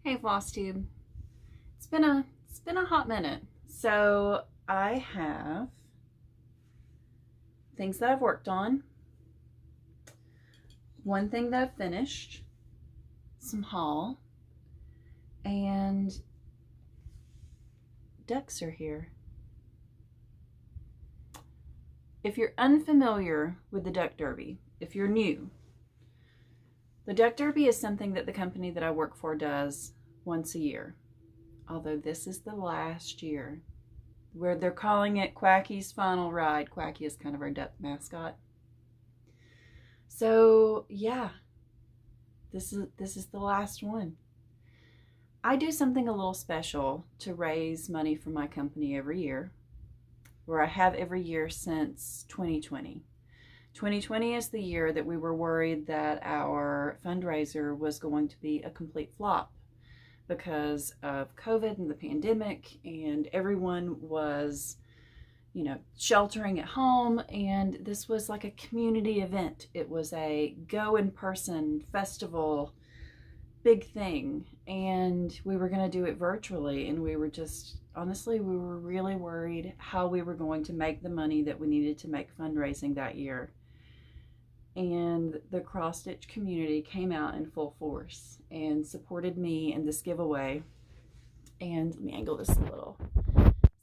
Hey Flosstube. It's been a hot minute. So I have things that I've worked on. One thing that I've finished, some haul, and ducks are here. If you're unfamiliar with the Duck Derby, if you're new, the Duck Derby is something that the company that I work for does once a year. Although this is the last year, where they're calling it Quacky's Final Ride. Quacky is kind of our duck mascot. So yeah, this is the last one. I do something a little special to raise money for my company every year, where I have every year since 2020. 2020 is the year that we were worried that our fundraiser was going to be a complete flop because of COVID and the pandemic, and everyone was, sheltering at home, and this was like a community event. It was a go in person festival, big thing, and we were going to do it virtually, and we were just, honestly, we were really worried how we were going to make the money that we needed to make fundraising that year. And the cross stitch community came out in full force and supported me in this giveaway. And let me angle this a little.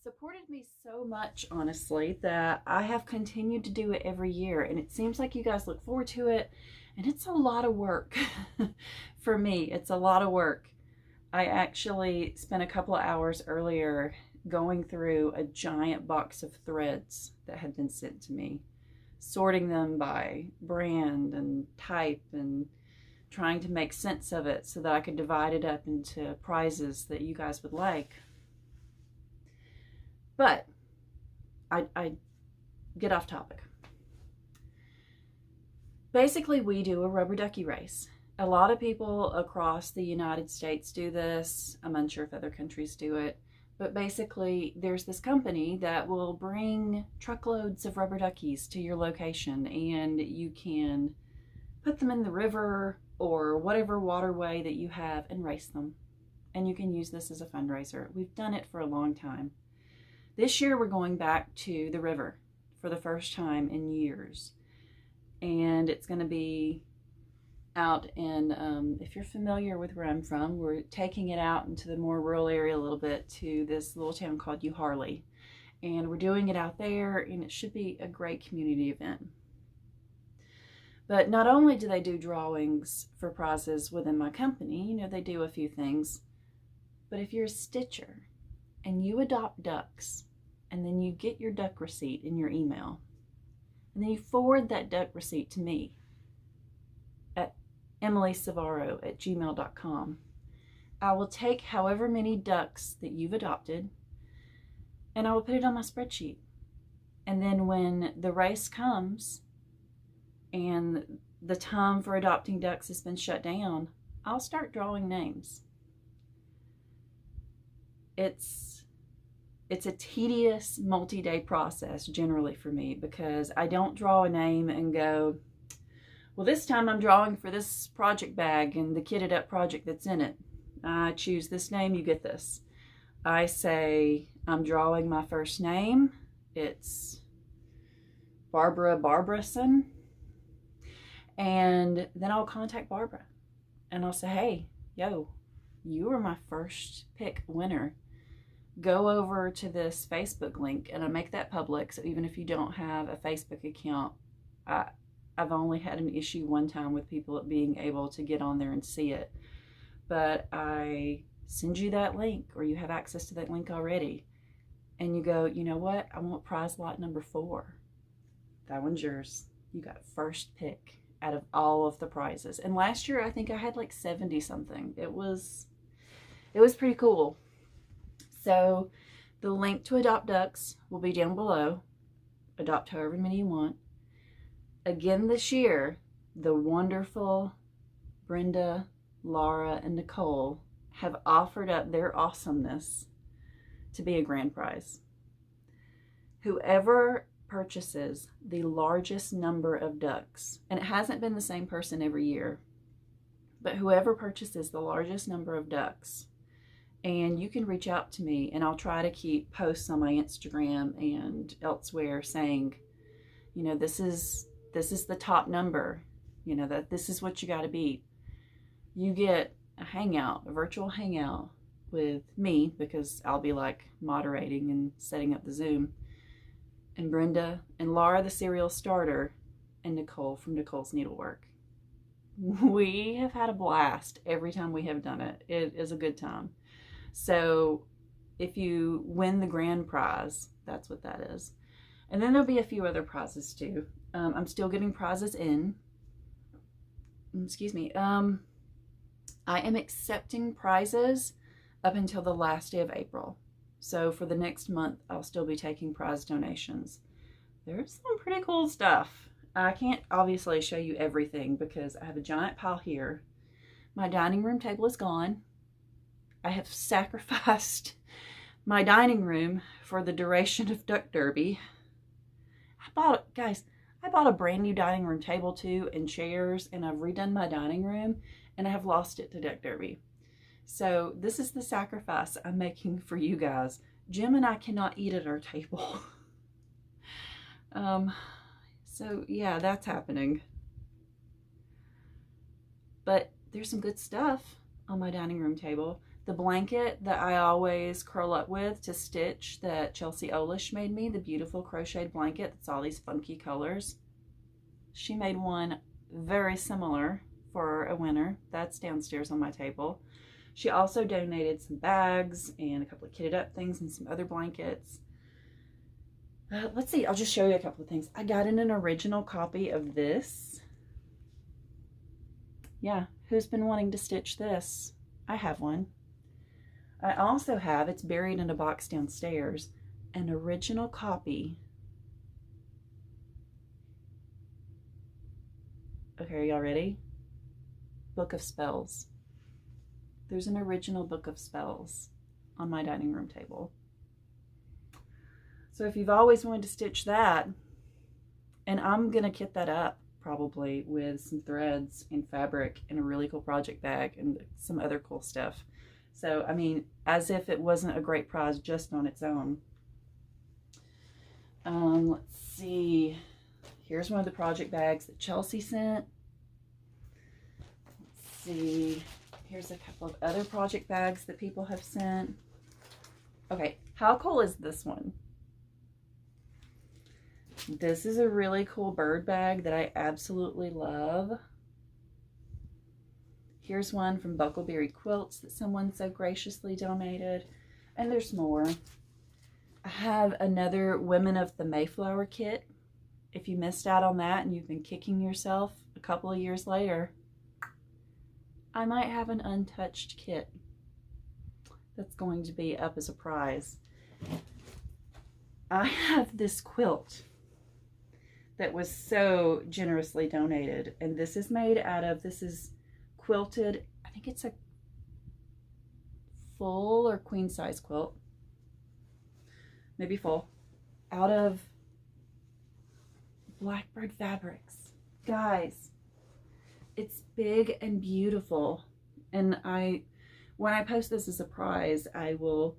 Supported me so much, honestly, that I have continued to do it every year. And it seems like you guys look forward to it. And it's a lot of work for me. It's a lot of work. I actually spent a couple of hours earlier going through a giant box of threads that had been sent to me, sorting them by brand and type and trying to make sense of it so that I could divide it up into prizes that you guys would like. But I get off topic. Basically, we do a rubber ducky race. A lot of people across the United States do this. I'm unsure if other countries do it. But basically, there's this company that will bring truckloads of rubber duckies to your location, and you can put them in the river or whatever waterway that you have and race them. And you can use this as a fundraiser. We've done it for a long time. This year, we're going back to the river for the first time in years. And it's going to be out in, if you're familiar with where I'm from, we're taking it out into the more rural area a little bit to this little town called Ciavarro. And we're doing it out there, and it should be a great community event. But not only do they do drawings for prizes within my company, they do a few things, but if you're a stitcher and you adopt ducks, and then you get your duck receipt in your email, and then you forward that duck receipt to me at emilyciavarro@gmail.com. I will take however many ducks that you've adopted, and I will put it on my spreadsheet. And then when the race comes and the time for adopting ducks has been shut down, I'll start drawing names. It's a tedious multi-day process generally for me, because I don't draw a name and go, well, this time I'm drawing for this project bag and the kitted up project that's in it. I choose this name, you get this. I say I'm drawing my first name. It's Barbara Barbrason. And then I'll contact Barbara and I'll say, hey, yo, you were my first pick winner. Go over to this Facebook link, and I make that public. So even if you don't have a Facebook account, I've only had an issue one time with people being able to get on there and see it. But I send you that link, or you have access to that link already, and you go, you know what? I want prize lot number 4. That one's yours. You got first pick out of all of the prizes. And last year, I think I had like 70 something. It was pretty cool. So the link to adopt ducks will be down below. Adopt however many you want. Again this year, the wonderful Brenda, Laura, and Nicole have offered up their awesomeness to be a grand prize. Whoever purchases the largest number of ducks, and it hasn't been the same person every year. But whoever purchases the largest number of ducks, and you can reach out to me, and I'll try to keep posts on my Instagram and elsewhere saying, you know, this is the top number, you know, that this is what you got to beat. You get a hangout, a virtual hangout with me, because I'll be like moderating and setting up the Zoom, and Brenda and Laura, the serial starter, and Nicole from Nicole's Needlework. We have had a blast every time we have done it. It is a good time. So if you win the grand prize, that's what that is. And then there'll be a few other prizes too. I'm still getting prizes in. Excuse me. I am accepting prizes up until the last day of April. So for the next month, I'll still be taking prize donations. There's some pretty cool stuff. I can't obviously show you everything because I have a giant pile here. My dining room table is gone. I have sacrificed my dining room for the duration of Duck Derby. Guys, I bought a brand new dining room table too, and chairs, and I've redone my dining room, and I have lost it to Duck Derby. So this is the sacrifice I'm making for you guys. Jim and I cannot eat at our table. So yeah, that's happening. But there's some good stuff on my dining room table. The blanket that I always curl up with to stitch that Chelsea Olish made me, the beautiful crocheted blanket that's all these funky colors. She made one very similar for a winner. That's downstairs on my table. She also donated some bags and a couple of kitted up things and some other blankets. Let's see, I'll just show you a couple of things. I got in an original copy of this. Yeah, who's been wanting to stitch this? I have one. I also have, it's buried in a box downstairs, an original copy. Okay, are y'all ready? Book of Spells. There's an original Book of Spells on my dining room table. So if you've always wanted to stitch that, and I'm going to kit that up probably with some threads and fabric and a really cool project bag and some other cool stuff. So, I mean, as if it wasn't a great prize just on its own. Let's see. Here's one of the project bags that Chelsea sent. Let's see. Here's a couple of other project bags that people have sent. Okay, how cool is this one? This is a really cool bird bag that I absolutely love. Here's one from Buckleberry Quilts that someone so graciously donated. And there's more. I have another Women of the Mayflower kit. If you missed out on that and you've been kicking yourself a couple of years later, I might have an untouched kit that's going to be up as a prize. I have this quilt that was so generously donated, and this is made out of, this is quilted, I think it's a full or queen size quilt, maybe full, out of Blackbird fabrics. Guys, it's big and beautiful, and when I post this as a prize, I will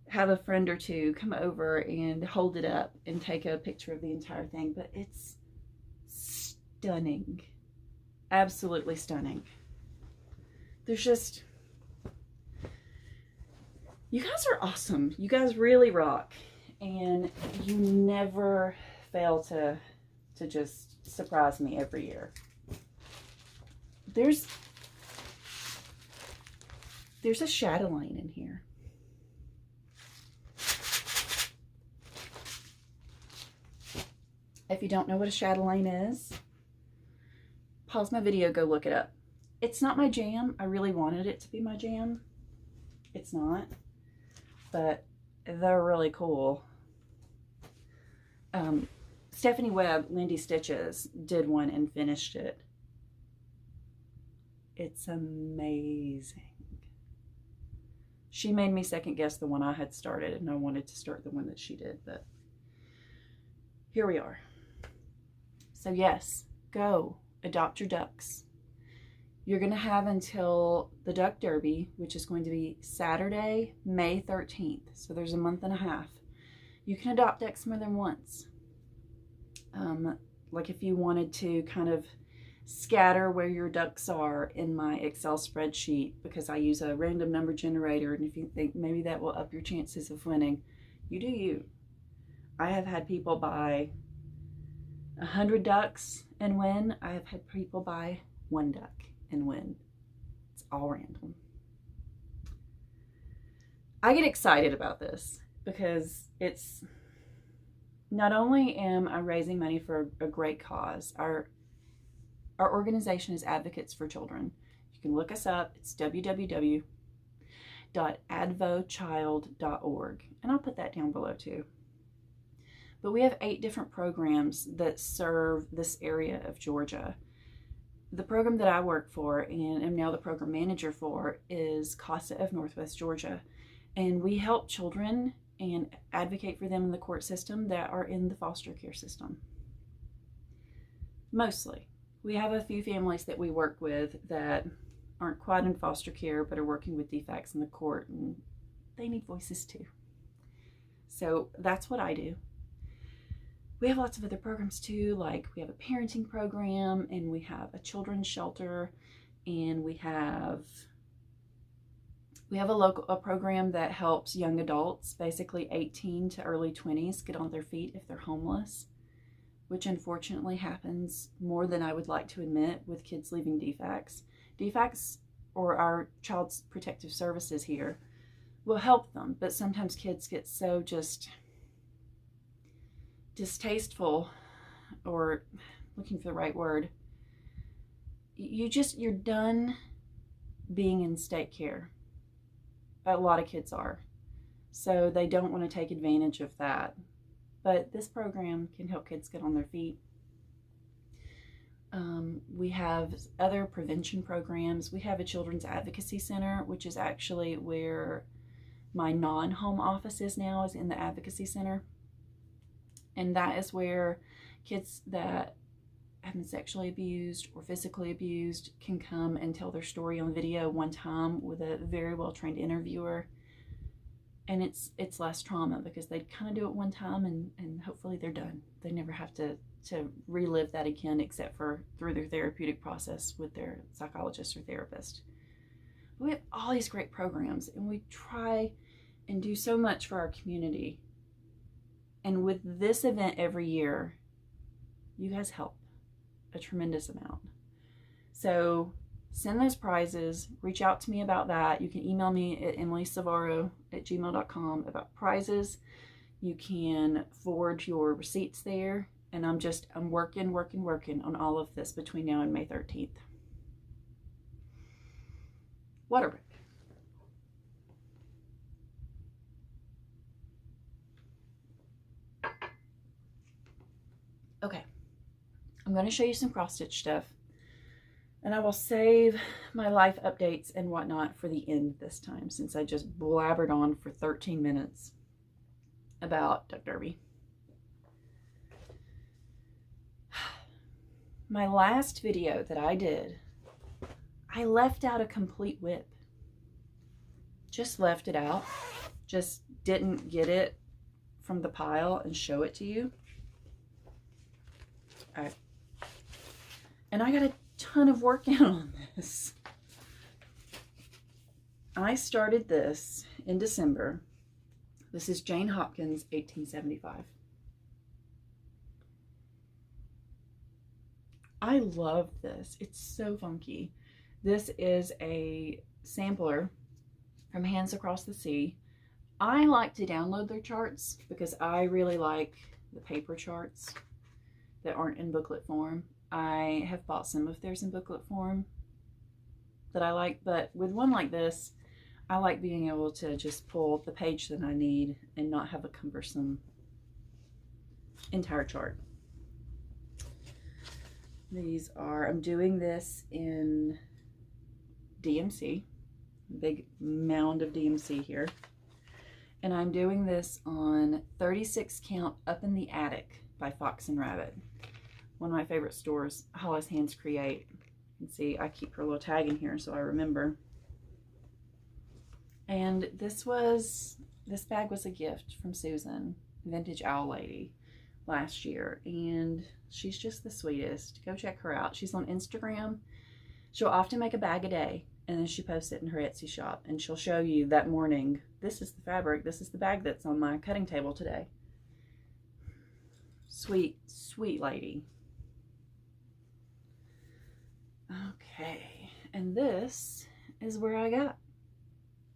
have a friend or two come over and hold it up and take a picture of the entire thing. But it's stunning, absolutely stunning. There's just, you guys are awesome. You guys really rock, and you never fail to just surprise me every year. There's a chatelaine in here. If you don't know what a chatelaine is, pause my video, go look it up. It's not my jam. I really wanted it to be my jam. It's not, but they're really cool. Stephanie Webb, Lindy Stitches, did one and finished it. It's amazing. She made me second guess the one I had started, and I wanted to start the one that she did, but here we are. So yes, go adopt your ducks. You're going to have until the Duck Derby, which is going to be Saturday, May 13th. So there's a month and a half. You can adopt ducks more than once. Like if you wanted to kind of scatter where your ducks are in my Excel spreadsheet, because I use a random number generator, and if you think maybe that will up your chances of winning, you do you. I have had people buy 100 ducks and win. I have had people buy 1 duck and win. It's all random. I get excited about this because it's not only am I raising money for a great cause. Our organization is Advocates for Children. You can look us up. It's www.advochild.org, and I'll put that down below too. But we have 8 different programs that serve this area of Georgia. The program that I work for and am now the program manager for is CASA of Northwest Georgia. And we help children and advocate for them in the court system that are in the foster care system. Mostly. We have a few families that we work with that aren't quite in foster care but are working with defects in the court, and they need voices too. So that's what I do. We have lots of other programs too, like we have a parenting program, and we have a children's shelter, and we have a program that helps young adults, basically 18 to early 20s, get on their feet if they're homeless, which unfortunately happens more than I would like to admit with kids leaving defects. Defects, or our Child Protective Services here, will help them, but sometimes kids get so just distasteful, or looking for the right word, you're done being in state care. A lot of kids are. So they don't want to take advantage of that. But this program can help kids get on their feet. We have other prevention programs. We have a children's advocacy center, which is actually where my non-home office is now, is in the advocacy center. And that is where kids that have been sexually abused or physically abused can come and tell their story on video one time with a very well-trained interviewer. And it's less trauma because they kind of do it one time and hopefully they're done. They never have to relive that again, except for through their therapeutic process with their psychologist or therapist. We have all these great programs, and we try and do so much for our community. And with this event every year, you guys help a tremendous amount. So send those prizes, reach out to me about that. You can email me at emilyciavarro@gmail.com about prizes. You can forward your receipts there. And I'm working on all of this between now and May 13th. Water break. Okay, I'm going to show you some cross-stitch stuff, and I will save my life updates and whatnot for the end this time, since I just blabbered on for 13 minutes about Duck Derby. My last video that I did, I left out a complete whip. Just left it out. Just didn't get it from the pile and show it to you. And I got a ton of work in on this. I started this in December. This is Jane Hopkins, 1875. I love this. It's so funky. This is a sampler from Hands Across the Sea. I like to download their charts because I really like the paper charts that aren't in booklet form. I have bought some of theirs in booklet form that I like, but with one like this, I like being able to just pull the page that I need and not have a cumbersome entire chart. These are, I'm doing this in DMC, big mound of DMC here. And I'm doing this on 36 Count Up in the Attic by Fox and Rabbit. One of my favorite stores, Hollis Hands Create. You can see I keep her little tag in here so I remember. And this bag was a gift from Susan, Vintage Owl Lady, last year, and she's just the sweetest. Go check her out. She's on Instagram. She'll often make a bag a day, and then she posts it in her Etsy shop, and she'll show you that morning, this is the fabric, this is the bag that's on my cutting table today. Sweet, sweet lady. Okay, and this is where I got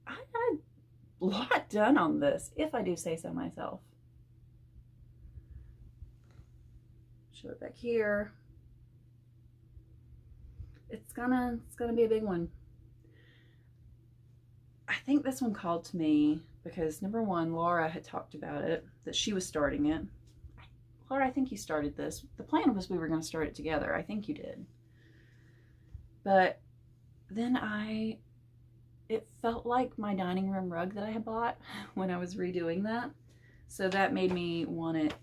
a lot done on this, if I do say so myself. Show it back here. It's gonna be a big one. I think this one called to me because, number one, Laura had talked about it, that she was starting it. Laura, I think you started this. The plan was we were going to start it together. I think you did. But then it felt like my dining room rug that I had bought when I was redoing that. So that made me want it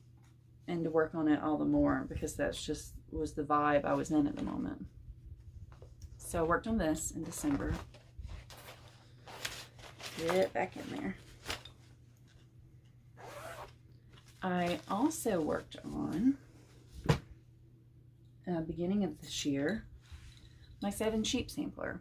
and to work on it all the more, because that's just was the vibe I was in at the moment. So I worked on this in December. Get it back in there. I also worked on, beginning of this year, my 7 sheep sampler.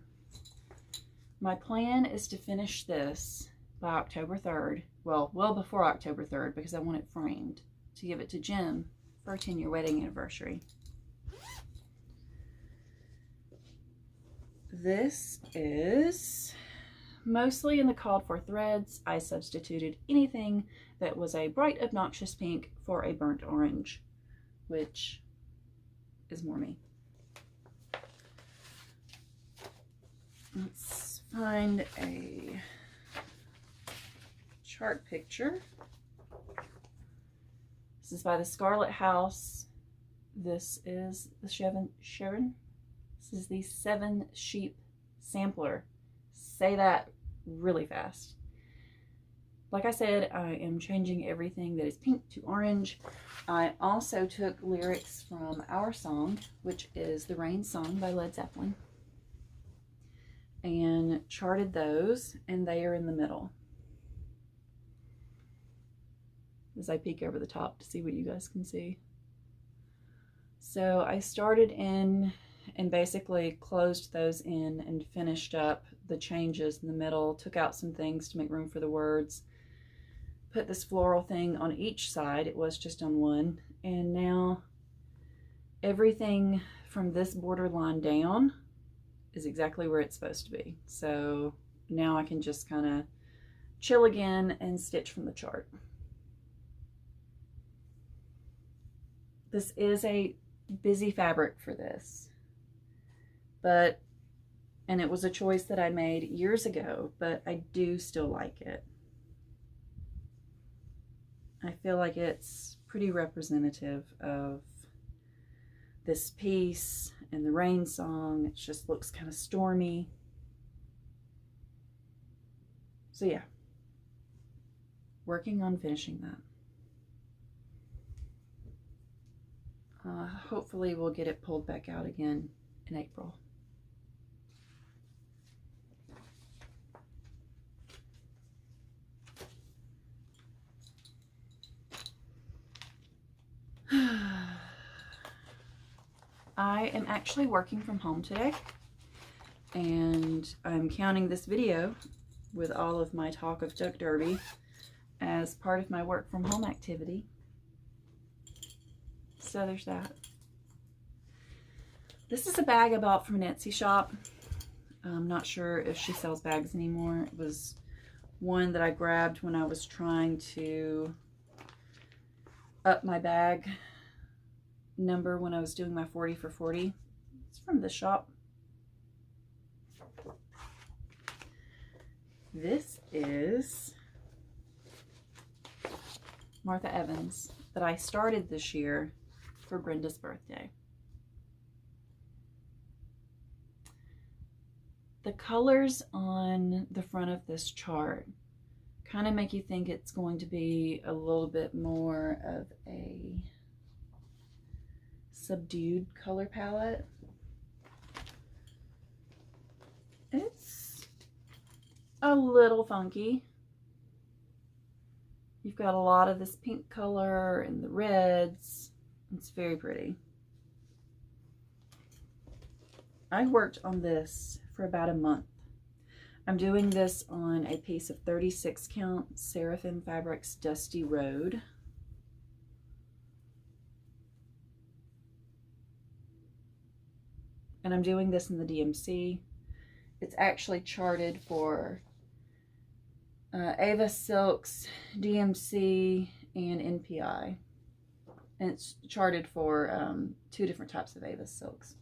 My plan is to finish this by October 3rd. Well before October 3rd, because I want it framed to give it to Jim for our 10-year wedding anniversary. This is mostly in the called for threads. I substituted anything that was a bright obnoxious pink for a burnt orange, which is more me. Let's find a chart picture. This is by the Scarlet House. This is the Sharon. This is the 7 sheep sampler. Say that really fast. Like I said, I am changing everything that is pink to orange. I also took lyrics from Our Song, which is the Rain Song by Led Zeppelin, and charted those, and they are in the middle. As I peek over the top to see what you guys can see. So I started in and basically closed those in and finished up the changes in the middle, took out some things to make room for the words, put this floral thing on each side. It was just on one, and now everything from this borderline down is exactly where it's supposed to be. So now I can just kind of chill again and stitch from the chart. This is a busy fabric for this, and it was a choice that I made years ago, but I do still like it. I feel like it's pretty representative of this piece and the Rain Song. It just looks kind of stormy. So yeah, working on finishing that. Hopefully we'll get it pulled back out again in April. I am actually working from home today, and I'm counting this video with all of my talk of Duck Derby as part of my work from home activity. So there's that. This is a bag I bought from an Etsy shop. I'm not sure if she sells bags anymore. It was one that I grabbed when I was trying to up my bag number when I was doing my 40 for 40. It's from this shop. This is Martha Evans that I started this year for Brenda's birthday. The colors on the front of this chart kind of make you think it's going to be a little bit more of a subdued color palette. a little funky. You've got a lot of this pink color and the reds. It's very pretty. I worked on this for about a month. I'm doing this on a piece of 36 count Seraphim Fabrics Dusty Road. And I'm doing this in the DMC. It's actually charted for Ava Silks, DMC, and NPI. And it's charted for 2 different types of Ava Silks.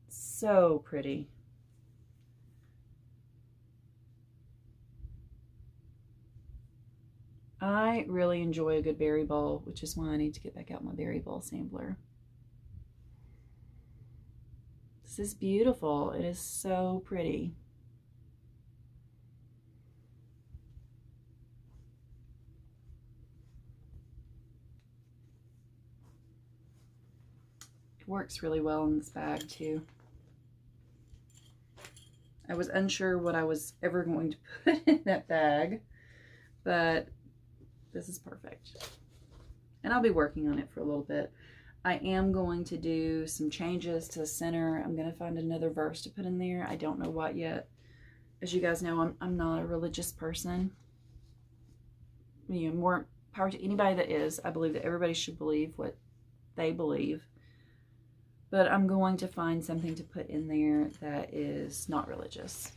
So pretty. I really enjoy a good berry bowl, which is why I need to get back out my berry bowl sampler. This is beautiful. It is so pretty. It works really well in this bag too. I was unsure what I was ever going to put in that bag, but this is perfect. And I'll be working on it for a little bit. I am going to do some changes to the center. I'm going to find another verse to put in there. I don't know what yet. As you guys know, I'm not a religious person. You know, more power to anybody that is. I believe that everybody should believe what they believe. But I'm going to find something to put in there that is not religious.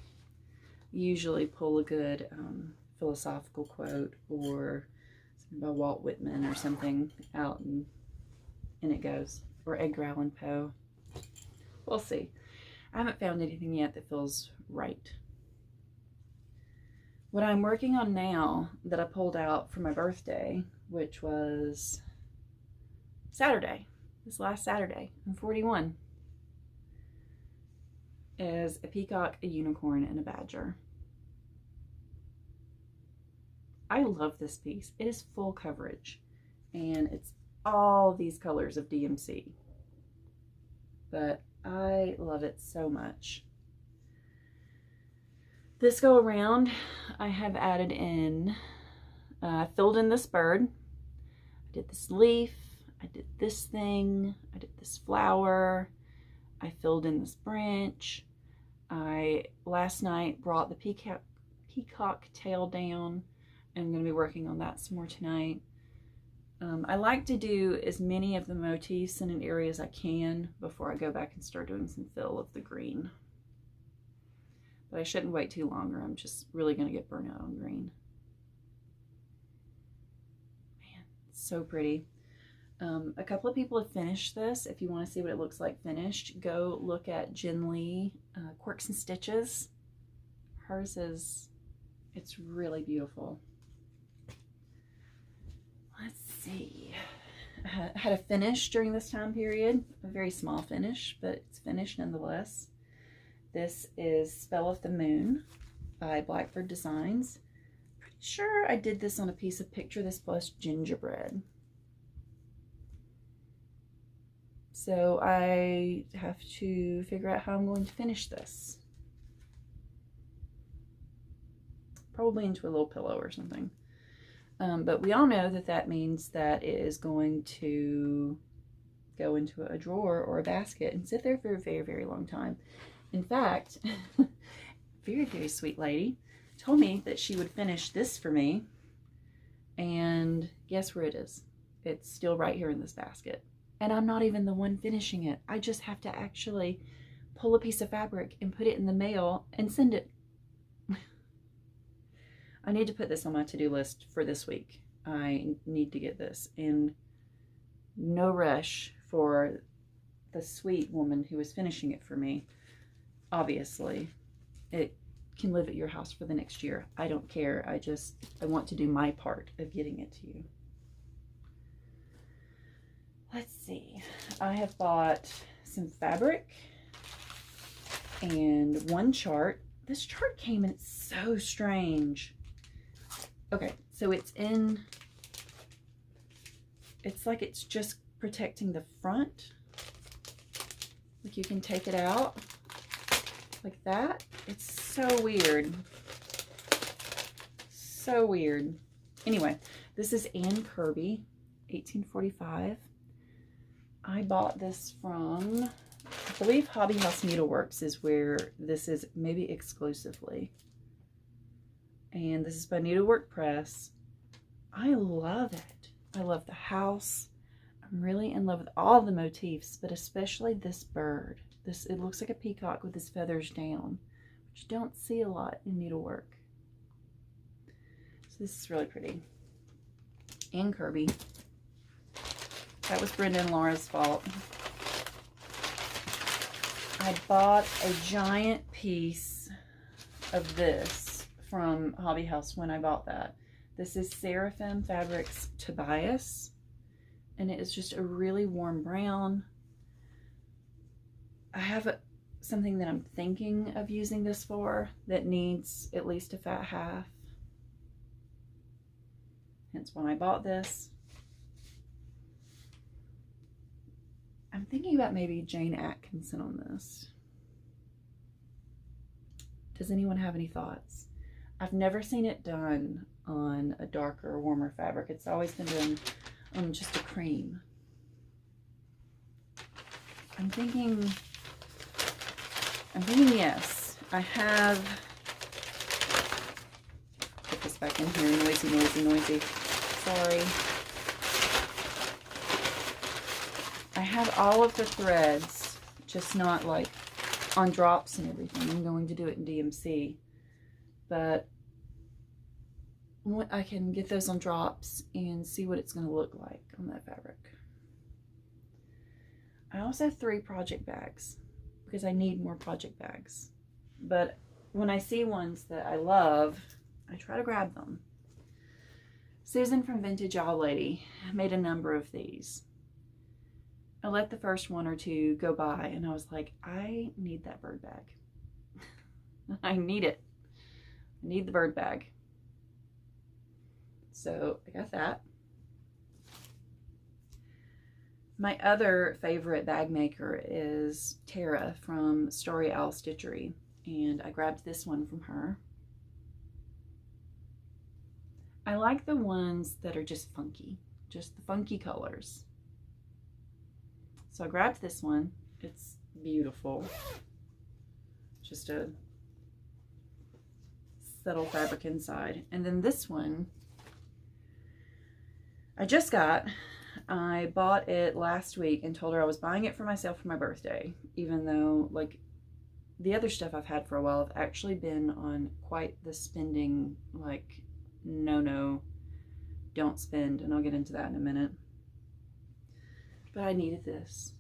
Usually pull a good philosophical quote or something by Walt Whitman or something out, and in it goes. Or Edgar Allan Poe. We'll see. I haven't found anything yet that feels right. What I'm working on now that I pulled out for my birthday, which was Saturday, this last Saturday, I'm 41, is a peacock, a unicorn, and a badger. I love this piece. It is full coverage, and it's all these colors of DMC, but I love it so much. This go around, I have added in, filled in this bird, I did this leaf, I did this thing, I did this flower, I filled in this branch. I last night brought the peacock tail down. I'm going to be working on that some more tonight. I like to do as many of the motifs in an area as I can before I go back and start doing some fill of the green. But I shouldn't wait too long or I'm just really going to get burnt out on green. Man, it's so pretty. A couple of people have finished this. If you want to see what it looks like finished, go look at Jen Lee, Quirks and Stitches. Hers is, it's really beautiful. Let's see. I had a finish during this time period, a very small finish, but it's finished nonetheless. This is Spell of the Moon by Blackbird Designs. Pretty sure I did this on a piece of Picture This Plus gingerbread. So I have to figure out how I'm going to finish this. Probably into a little pillow or something. But we all know that that means that it is going to go into a drawer or a basket and sit there for a very, very long time. In fact, very, very sweet lady told me that she would finish this for me. And guess where it is? It's still right here in this basket. And I'm not even the one finishing it. I just have to actually pull a piece of fabric and put it in the mail and send it. I need to put this on my to-do list for this week. I need to get this. And no rush for the sweet woman who was finishing it for me. Obviously, it can live at your house for the next year. I don't care. I want to do my part of getting it to you. Let's see. I have bought some fabric and one chart. This chart came in, it's so strange. Okay, so it's like it's just protecting the front. Like you can take it out like that. It's so weird. So weird. Anyway, this is Ann Kirby, 1845. I bought this from, I believe Hobby House Needleworks is where this is, maybe exclusively. And this is by Needlework Press. I love it. I love the house. I'm really in love with all the motifs, but especially this bird. It looks like a peacock with his feathers down, which you don't see a lot in needlework. So this is really pretty. Ann Kirby. That was Brenda and Laura's fault. I bought a giant piece of this from Hobby House when I bought that. This is Seraphim Fabrics Tobias, and it is just a really warm brown. I have something that I'm thinking of using this for that needs at least a fat half. Hence when I bought this. I'm thinking about maybe Jane Atkinson on this. Does anyone have any thoughts? I've never seen it done on a darker, warmer fabric. It's always been done on just a cream. I'm thinking yes. I have, put this back in here, noisy. Sorry. I have all of the threads, just not like on drops and everything. I'm going to do it in DMC, but I can get those on drops and see what it's going to look like on that fabric. I also have 3 project bags because I need more project bags. But when I see ones that I love, I try to grab them. Susan from Vintage Owl Lady made a number of these. I let the first 1 or 2 go by and I was like, I need that bird bag. I need it. I need the bird bag. So I got that. My other favorite bag maker is Tara from Story Owl Stitchery, and I grabbed this one from her. I like the ones that are just funky, just the funky colors. So I grabbed this one. It's beautiful. Just a subtle fabric inside. And then this one I just got. I bought it last week and told her I was buying it for myself for my birthday, even though like the other stuff I've had for a while have actually been on quite the spending, like no, don't spend, and I'll get into that in a minute. But I needed this.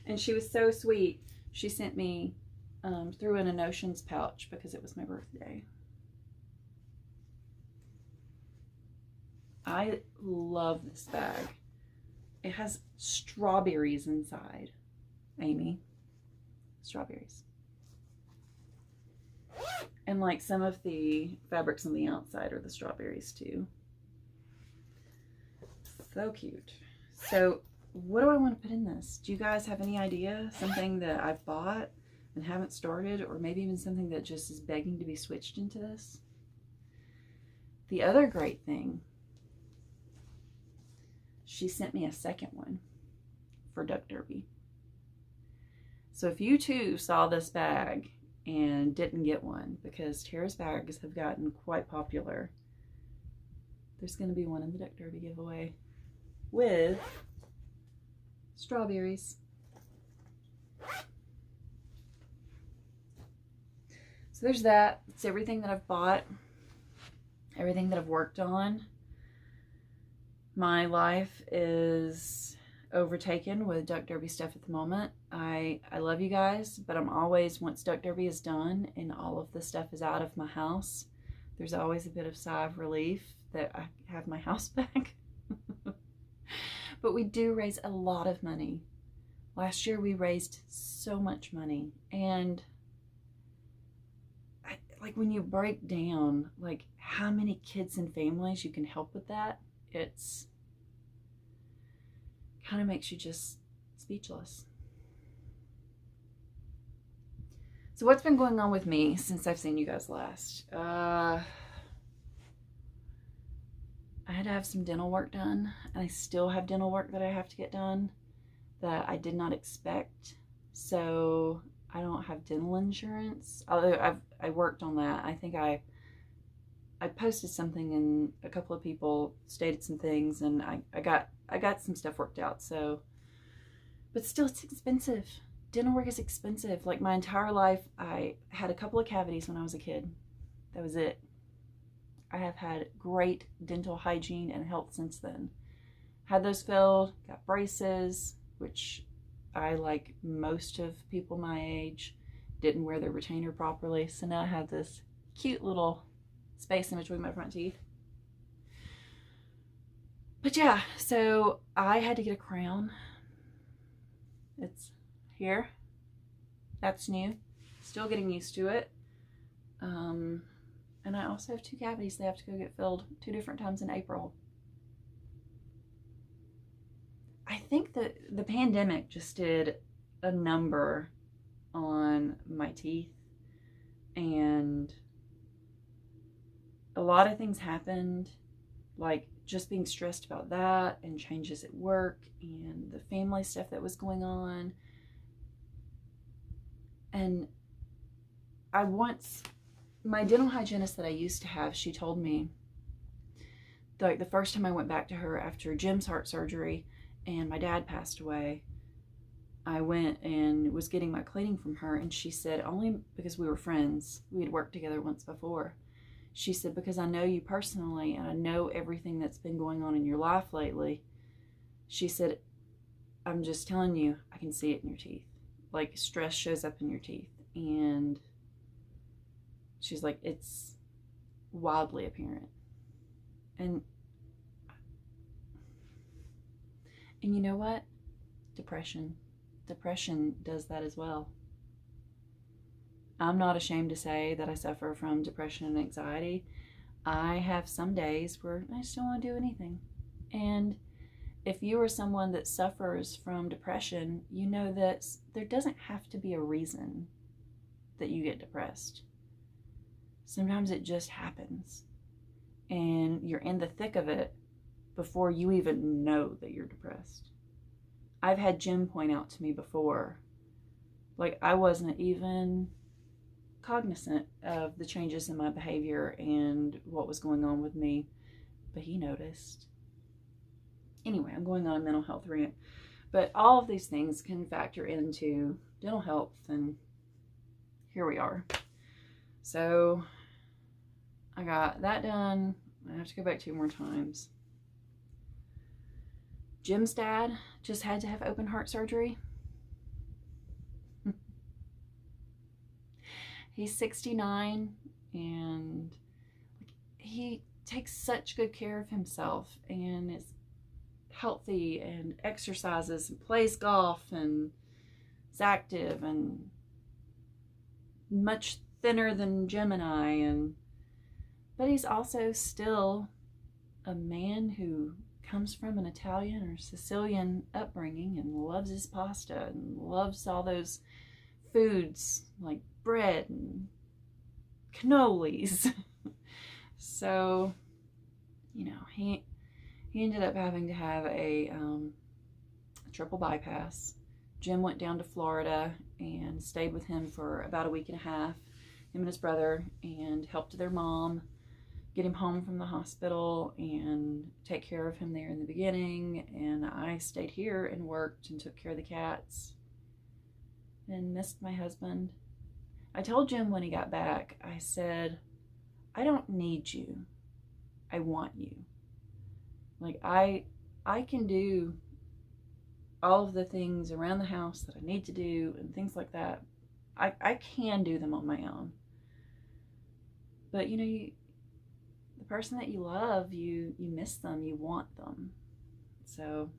And she was so sweet. She sent me, threw in a Notions pouch because it was my birthday. I love this bag. It has strawberries inside. Amy, strawberries. And like some of the fabrics on the outside are the strawberries too. So cute. So what do I want to put in this? Do you guys have any idea? Something that I've bought and haven't started, or maybe even something that just is begging to be switched into this? The other great thing, she sent me a second one for Duck Derby. So if you too saw this bag and didn't get one, because Tara's bags have gotten quite popular, there's going to be one in the Duck Derby giveaway with strawberries. So there's that. It's everything that I've bought, everything that I've worked on. My life is overtaken with Duck Derby stuff at the moment. I love you guys, but I'm always, once Duck Derby is done and all of the stuff is out of my house, there's always a bit of sigh of relief that I have my house back. But we do raise a lot of money. Last year we raised so much money, and like when you break down like how many kids and families you can help with that, it's kind of makes you just speechless. So what's been going on with me since I've seen you guys last? I had to have some dental work done, and I still have dental work that I have to get done that I did not expect. So I don't have dental insurance, although I worked on that. I think I posted something and a couple of people stated some things, and I got some stuff worked out. So, but still, it's expensive. Dental work is expensive. Like my entire life, I had a couple of cavities when I was a kid. That was it. I have had great dental hygiene and health since then. Had those filled, got braces, which I, like most of people my age, didn't wear their retainer properly. So now I have this cute little space in between my front teeth. But yeah, so I had to get a crown. It's here. That's new. Still getting used to it. And I also have 2 cavities they have to go get filled 2 different times in April. I think that the pandemic just did a number on my teeth, and a lot of things happened, like just being stressed about that and changes at work and the family stuff that was going on. And my dental hygienist that I used to have, she told me, like the first time I went back to her after Jim's heart surgery and my dad passed away, I went and was getting my cleaning from her, and she said, only because we were friends, we had worked together once before. She said, because I know you personally and I know everything that's been going on in your life lately. She said, I'm just telling you, I can see it in your teeth. Like stress shows up in your teeth. And she's like, it's wildly apparent. And you know what? Depression does that as well. I'm not ashamed to say that I suffer from depression and anxiety. I have some days where I just don't want to do anything. And if you are someone that suffers from depression, you know that there doesn't have to be a reason that you get depressed. Sometimes it just happens. And you're in the thick of it before you even know that you're depressed. I've had Jim point out to me before, like I wasn't even cognizant of the changes in my behavior and what was going on with me, but he noticed. Anyway, I'm going on a mental health rant, but all of these things can factor into dental health, and here we are. So I got that done. I have to go back 2 more times. Jim's dad just had to have open heart surgery. He's 69, and he takes such good care of himself and is healthy and exercises and plays golf and is active and much thinner than Jim and I, but he's also still a man who comes from an Italian or Sicilian upbringing and loves his pasta and loves all those foods like bread and cannolis. So, you know, he ended up having to have a triple bypass. Jim went down to Florida and stayed with him for about a week and a half, him and his brother, and helped their mom get him home from the hospital and take care of him there in the beginning. And I stayed here and worked and took care of the cats and missed my husband. I told Jim when he got back, I said, I don't need you. I want you. Like I can do all of the things around the house that I need to do and things like that. I can do them on my own. But you know, the person that you love, you miss them, you want them. So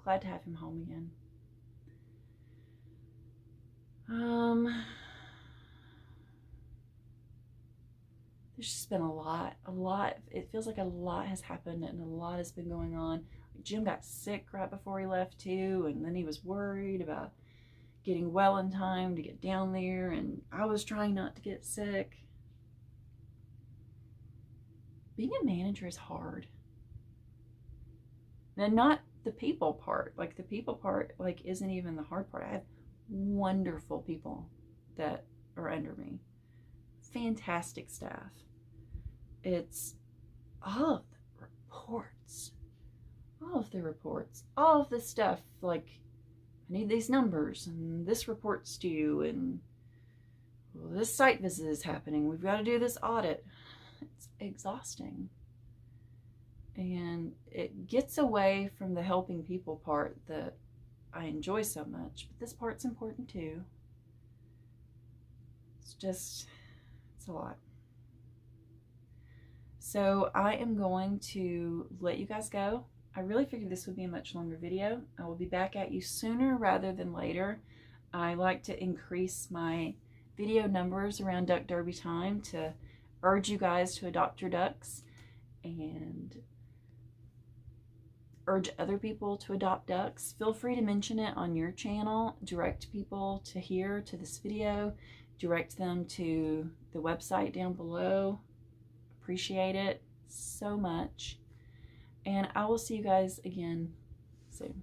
glad to have him home again. There's just been a lot. It feels like a lot has happened and a lot has been going on. Jim got sick right before he left too, and then he was worried about getting well in time to get down there, and I was trying not to get sick. Being a manager is hard. And not the people part. Like, the people part, like, isn't even the hard part. I have wonderful people that are under me. Fantastic staff. It's all of the reports. All of the reports. All of the stuff. Like, I need these numbers, and this report's due, and well, this site visit is happening. We've got to do this audit. It's exhausting. And it gets away from the helping people part that I enjoy so much. But this part's important too. It's a lot. So I am going to let you guys go. I really figured this would be a much longer video. I will be back at you sooner rather than later. I like to increase my video numbers around Duck Derby time to urge you guys to adopt your ducks and urge other people to adopt ducks. Feel free to mention it on your channel. Direct people to here, to this video. Direct them to the website down below. Appreciate it so much. And I will see you guys again soon.